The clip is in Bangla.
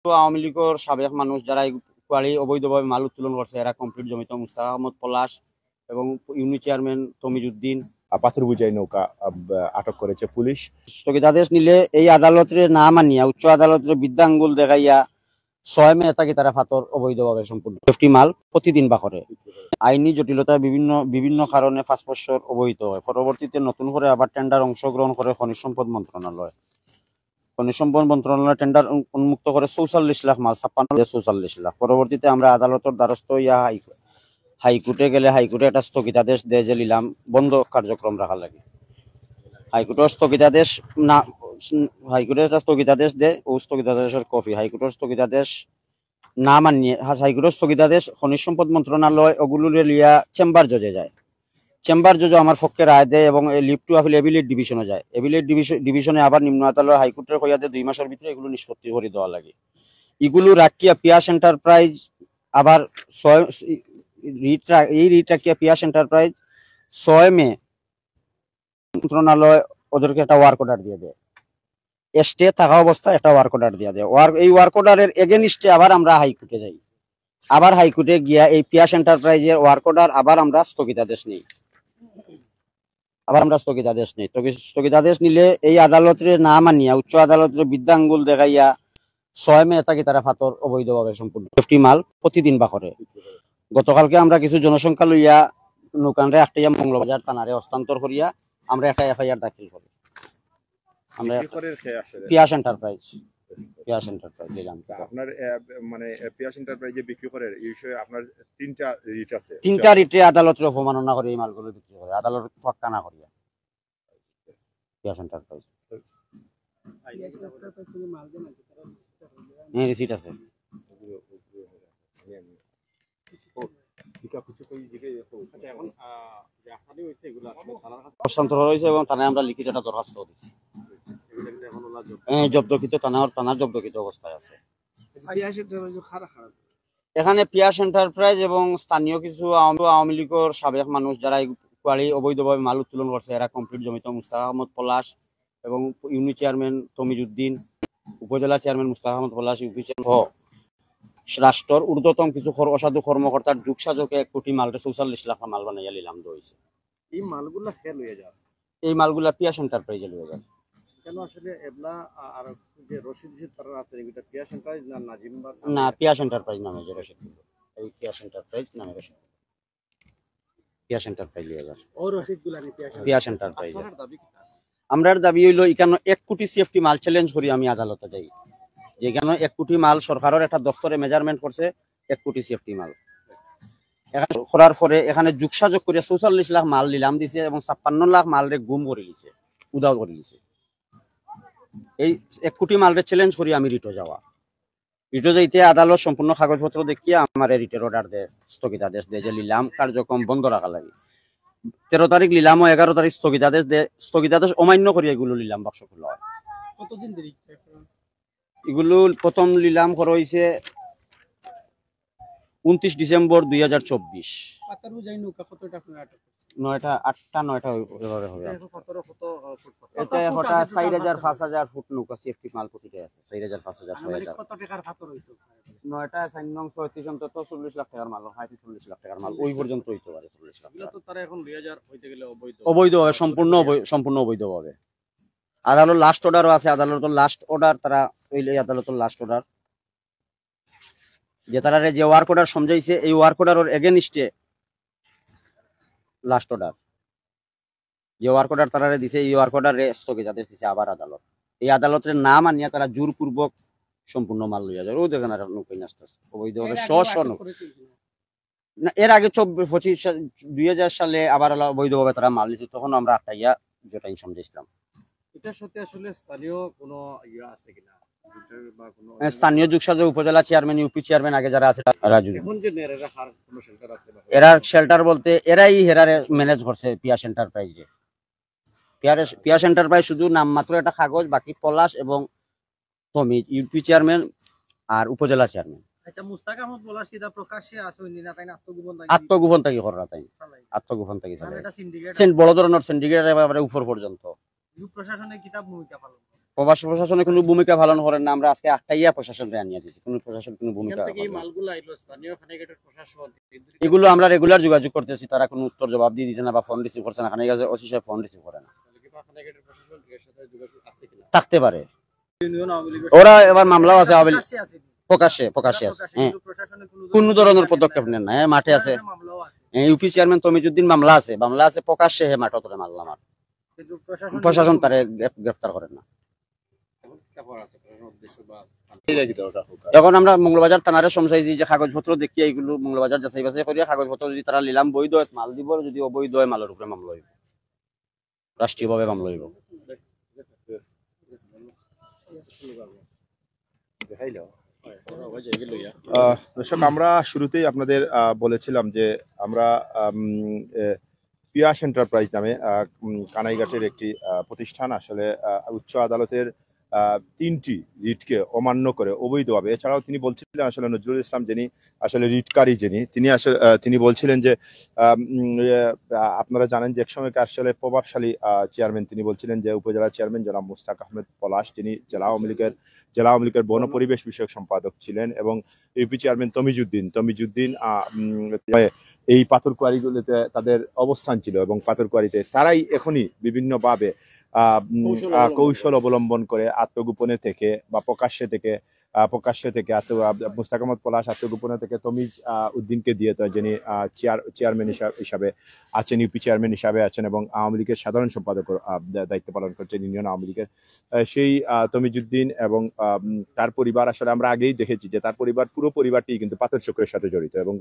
আওয়ামী লীগের সাবেক মানুষ যারা এই কোয়ারি অবৈধভাবে মাল উত্তোলন করছে এরা কমপ্লিট জমিত মুস্তাক আহমদ পলাশ এবং ইউনি চেয়ারম্যান তমিজউদ্দিন পাথর বুঝাই নৌকা আটক করেছে পুলিশ। স্থগিতাদেশ নিলে এই আদালতের না মানিয়া উচ্চ আদালতের বিদ্যাঙ্গুল দেখাইয়া 6 মে তাকে তারা ফাতর অবৈধভাবে সম্পূর্ণ সেফটি মাল প্রতিদিন বা করে আইনি জটিলতা বিভিন্ন কারণে 5 বছর অবৈধ হয়। পরবর্তীতে নতুন করে আবার টেন্ডার অংশগ্রহণ করে খনিজ সম্পদ মন্ত্রণালয় টেন্ডার উন্মুক্ত করে 44 লাখ মাল 56 লাখ। পরবর্তীতে আমরা আদালতের দ্বারস্থ হইয়া হাইকোর্টে গেলে হাইকোর্টে একটা স্থগিতাদেশ দেয় যে নিলাম বন্ধ কার্যক্রম রাখার লাগে। হাইকোর্টের স্থগিতাদেশ না হাইকোর্টের একটা স্থগিতাদেশ দেয় ও স্থগিতাদেশের কপি হাইকোর্টের স্থগিতাদেশ না মানিয়ে হাইকোর্টের স্থগিতাদেশ খনিজ সম্পদ মন্ত্রণালয় ওগুলো লিয়া চেম্বার জজে যায়। চেম্বার জজ আমার পক্ষে রায় দেয় এবং লিভ টু আপিল এবিলেট ডিভিশনে যায়। এবিলেট ডিভিশনে আবার নিম্ন আদালত হাইকোর্টের কইয়াতে 2 মাসের ভিতরে এগুলো নিষ্পত্তি করে দেওয়া লাগে। এগুলো রাখিয়া পিয়াস এন্টারপ্রাইজ আবার এই রিট রাখিয়া পিয়াস এন্টারপ্রাইজ 6 মে মন্ত্রণালয় ওদেরকে একটা ওয়ার্ক অর্ডার দিয়ে দেয়। স্টে থাকা অবস্থায় একটা ওয়ার্ক অর্ডার দিয়ে দেয়। এই ওয়ার্ক অর্ডারের এগেনস্টে আবার আমরা হাইকোর্টে যাই। আবার হাইকোর্টে গিয়া এই পিয়াস এন্টারপ্রাইজের ওয়ার্ক অর্ডার আবার আমরা স্থগিতাদেশ নিই। স্থগিতাদেশ নিলে এই আদালতের না মানিয়া উচ্চ আদালতের বিদ্যাঙ্গুল দেখাইয়া 6 মে তাকে তারা ফাতর অবৈধভাবে সম্পূর্ণ সেফটি মাল প্রতিদিন বা করে। গতকালকে আমরা কিছু জনসংখ্যা লইয়া নৌকানরে আটটাইয়া মঙ্গলবাজার থানারে হস্তান্তর করিয়া আমরা একটা এফআইআর দাখিল করি। আমরা পিয়াস এন্টারপ্রাইজ আপনার মানে পিয়াস এন্টারপ্রাইজে বিক্রি করে এই বিষয়ে আপনার তিনটা রিটে আদালতের অবমাননা করে এই মালগুলো বিক্রি করে আদালত পাক্কা না করিয়া পিয়াস এন্টারপ্রাইজ রিসিট আছে। হস্তান্তর হয়েছে এবং থানায় আমরা লিখিত একটা দরখাস্ত দিচ্ছি। জব্দকৃত থানার জব্দকৃত অবস্থায় আছে। এখানে পিয়াস এন্টারপ্রাইজ এবং স্থানীয় কিছু আওয়ামী লীগের সাবেক মানুষ যারা এই কোয়ারি অবৈধভাবে মাল উত্তোলন করছে এরা কমপ্লিট জমিত মুস্তাক আহমদ পলাশ এবং ইউনি চেয়ারম্যান তমিজউদ্দিন উপজেলা চেয়ারম্যান মুস্তাক আহমদ পলাশ ইউপি চেয়ারম্যান রাষ্ট্রের ঊর্ধ্বতম কিছু অসাধু কর্মকর্তার যুগসাজকে 1 কোটি মালটা 44 লাখ মাল বানাইয়া নিলাম হয়েছে। এই মালগুলা পিয়াস এন্টারপ্রাইজে লইয়া যায়। কেন আসলে এবলা আর যে রশিদ তারা আছে এটা পিয়াস এন্টারপ্রাইজ না নাজিমবাগ না পিয়াস এন্টারপ্রাইজ নামে যে রশিদ এই পিয়াস এন্টারপ্রাইজ নামে রশিদ পিয়াস এন্টারপ্রাইজ লইয়া যায় ও রশিদগুলা নি পিয়াস এন্টারপ্রাইজ। আমরার দাবি হইল এখানে 1 কোটি সেফটি মাল চ্যালেঞ্জ করি আমি আদালতে যাই যেখানে 1 কোটি মাল সরকারের একটা দপ্তরে মেজারমেন্ট করছে 1 কোটি সেফটি মাল এখানে করার পরে এখানে যুগসাযোগ করে 44 লাখ মাল নিলাম দিছে এবং 56 লাখ মাল রে গুম করে দিছে উদাও করে দিছে। এই 1 কোটি মালরে চ্যালেঞ্জ করি আমি রিটো যাইতে আদালত সম্পূর্ণ কাগজপত্র দেখিয়ে আমার রিটের অর্ডার দেয় স্থগিতাদেশ দেয় যে নিলাম কার্যক্রম বন্ধ রাখা লাগে। 13 তারিখ নিলাম ও 11 তারিখ স্থগিতাদেশ অমান্য করি এগুলো নিলাম বাক্স খোলা হয়। কতদিন দেরি এগুলো প্রথম নিলাম করা হয়েছে 29 ডিসেম্বর 2024। পাতার বুঝাই নৌকা কতটা আপনারা আটক 9টা 8টা 9টা এভাবে হবে। এটা হটা 4000 5000 ফুট নৌকা সেফটি মাল প্রতিটা আছে 4000 5000 6000। কত টাকার ফাতর হইতো 9টা 36 অন্তত 40 লাখ টাকার মাল 40 লাখ টাকার মাল ওই পর্যন্ত হইতে পারে 40 লাখ। এগুলো তো তারা এখন 2000 হইতে গেলে অবৈধ হবে সম্পূর্ণ অবৈধ হবে। আদালত লাস্ট অর্ডারও আছে আদালতের লাস্ট অর্ডার তারা ওই আদালতের লাস্ট অর্ডার যে তারা যে ওয়ার্ক অর্ডার সমঝাইছে এই ওয়ার্ক অর্ডারের এগেইনস্টে লাস্ট অর্ডার যে ওয়ার্ক অর্ডার তারা দিছে এই ওয়ার্ক অর্ডারে স্থগিতাদেশ দিছে আবার আদালত। এই আদালতের নাম আনিয়া তারা জোরপূর্বক সম্পূর্ণ মাল লইয়া যায়। ও দেখেন আর নৌকাই নাস্তা অবৈধভাবে না এর আগে 2000 সালে আবার অবৈধভাবে তারা মাল দিছে তখন আমরা আটটাইয়া জটাইন সমঝাইছিলাম। এটার সাথে আসলে স্থানীয় কোনো ইয়া আছে কিনা স্থানীয় যুগসাজক উপজেলা চেয়ারম্যান ইউপি চেয়ারম্যান আগে যারা আছে এরা শেল্টার বলতে এরাই হেরারে ম্যানেজ করছে পিয়াস এন্টারপ্রাইজে। পিয়াস এন্টারপ্রাইজ শুধু নামমাত্র একটা কাগজ বাকি পলাশ এবং তমিজ ইউপি চেয়ারম্যান আর উপজেলা চেয়ারম্যান। আচ্ছা মুস্তাক আহমদ পলাশ কি দা প্রকাশ্যে আছে ওই না তাই আত্মগোপন থাকি করা তাই আত্মগোপন থাকি বড় ধরনের সিন্ডিকেট একেবারে উপর পর্যন্ত প্রশাসনের কিতাব ভূমিকা পালন প্রবাসী প্রশাসনে কোনো ভূমিকা পালন করেন না। আমরা আজকে আটটাইয়া প্রশাসনকে আনিয়ে দিচ্ছি, কোনো প্রশাসন কোনো ভূমিকা পালন করে না। মালগুলা আইলো স্থানীয় খানাঘাটের প্রশাসন এগুলো আমরা রেগুলার যোগাযোগ করতেছি, তারা কোনো উত্তর জবাব দিয়ে দিচ্ছে না বা ফোন রিসিভ করছে না। খানে গেছে ওসি সাহেব ফোন রিসিভ করে না। খানাঘাটের প্রশাসন এর সাথে যোগাযোগ আছে কিনা? থাকতে পারে, ইউনিয়ন আওয়ামী লীগ ওরা এবার মামলাও আছে প্রকাশ্যে আছে। হ্যাঁ, কোন ধরনের পদক্ষেপ নেন না। মাঠে আছে ইউপি চেয়ারম্যান তমিজুদ্দিন, মামলা আছে প্রকাশ্যে, হে মাঠ ধরে মারলাম। আর প্রশাসন তারে গ্রেফতার করেন না। এখন আমরা মঙ্গলবাজার থানারে সমঝাইছি যে কাগজপত্র দেখিয়ে এইগুলো মঙ্গলবাজার যাচাই বাছাই করিয়া কাগজপত্র যদি তারা নিলাম বৈধ হয় মাল দিব, যদি অবৈধ হয় মালের উপরে মামলা হইব, রাষ্ট্রীয়ভাবে মামলা হইব। দর্শক, আমরা শুরুতেই আপনাদের বলেছিলাম যে আমরা পিয়াস এন্টারপ্রাইজ নামে কানাইঘাটের একটি প্রতিষ্ঠান আসলে উচ্চ আদালতের 3টি রিটকে অমান্য করে অবৈধভাবে, এছাড়াও তিনি বলছিলেন আসলে নজরুল ইসলাম যিনি আসলে রিটকারী তিনি বলছিলেন যে আপনারা জানেন যে একসময় আসলে প্রভাবশালী চেয়ারম্যান, তিনি বলছিলেন যে উপজেলা চেয়ারম্যান জনাব মুস্তাক আহমেদ পলাশ, যিনি জেলা আওয়ামী লীগের বন পরিবেশ বিষয়ক সম্পাদক ছিলেন, এবং ইউপি চেয়ারম্যান তমিজুদ্দিন এই পাথরকুয়ারিগুলোতে তাদের অবস্থান ছিল, এবং পাথরকুয়ারিতে তারাই এখনই বিভিন্নভাবে কৌশল অবলম্বন করে আত্মগোপনে থেকে বা প্রকাশ্যে থেকে মুস্তাক আহমদ পলাশ আত্মগোপনে থেকে তমিজ উদ্দিনকে দিয়ে, যিনি চেয়ারম্যান হিসাবে আছেন, ইউপি চেয়ারম্যান হিসাবে আছেন, এবং আওয়ামী লীগের সাধারণ সম্পাদক দায়িত্ব পালন করছেন ইউনিয়ন আওয়ামী লীগের, সেই তমিজুদ্দিন এবং তার পরিবার, আসলে আমরা আগেই দেখেছি যে তার পুরো পরিবারটি কিন্তু পাথর চক্রের সাথে জড়িত, এবং